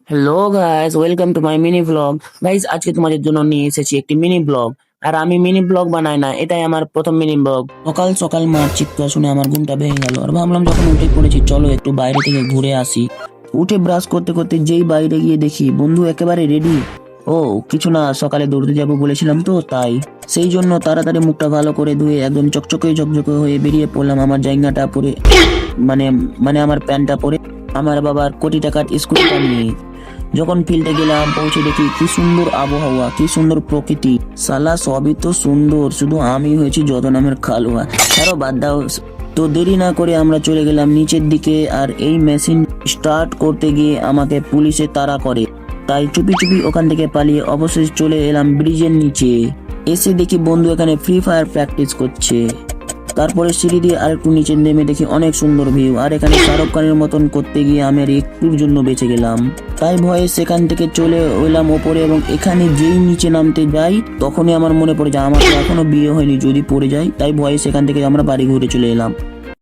Hello guys, welcome to my mini blog. Guys, আজকে তোমাদের জন্য নিয়ে এসেছি একটি মিনি ব্লগ। আর আমি মিনি ব্লগ বানাই না, এটাই আমার প্রথম মিনি ব্লগ। সকাল সকাল মার চিৎকার শুনে আমার ঘুমটা ভেঙে গেল, আর ভাবলাম যখন উঠে পড়েছি চলো একটু বাইরে থেকে ঘুরে আসি। উঠে ব্রাশ করতে করতে যেই বাইরে গিয়ে দেখি বন্ধু একেবারে রেডি। ও কিছু না, সকালে দৌড়তে যাবো বলেছিলাম তো তাই। সেই জন্য তাড়াতাড়ি মুখটা ভালো করে ধুয়ে একদম চকচকে ঝকঝকে হয়ে বেরিয়ে পড়লাম আমার জায়গাটা পরে, মানে মানে আমার প্যান্টটা পরে, আমার বাবার কোটি টাকার স্কুটিটা নিয়ে। যখন ফিল্ডে গেলাম, পৌঁছে দেখি কি সুন্দর আবহাওয়া, কি সুন্দর প্রকৃতি। সালা সবই তো সুন্দর, শুধু আমি হয়েছি যত নামের খালুয়া। ছাড়ো, বাদ দাও। তো দেরি না করে আমরা চলে গেলাম নিচের দিকে, আর এই মেশিন স্টার্ট করতে গিয়ে আমাকে পুলিশে তাড়া করে। তাই চুপি চুপি ওখান থেকে পালিয়ে অবশেষে চলে এলাম ব্রিজের নিচে। এসে দেখি বন্ধু এখানে ফ্রি ফায়ার প্র্যাকটিস করছে। তারপরে সিঁড়ি দিয়ে আরেকটু নিচে নেমে দেখি অনেক সুন্দর ভিউ, আর এখানে শাহরুখ খানের মতন করতে গিয়ে আমি আর একটুর জন্য বেঁচে গেলাম। তাই ভয়ে সেখান থেকে চলে এলাম ওপরে, এবং এখানে যেই নিচে নামতে যাই তখনই আমার মনে পড়ে যায় আমার তো এখনো বিয়ে হয়নি, যদি পড়ে যায়। তাই ভয়ে সেখান থেকে আমরা বাড়ি ঘুরে চলে এলাম।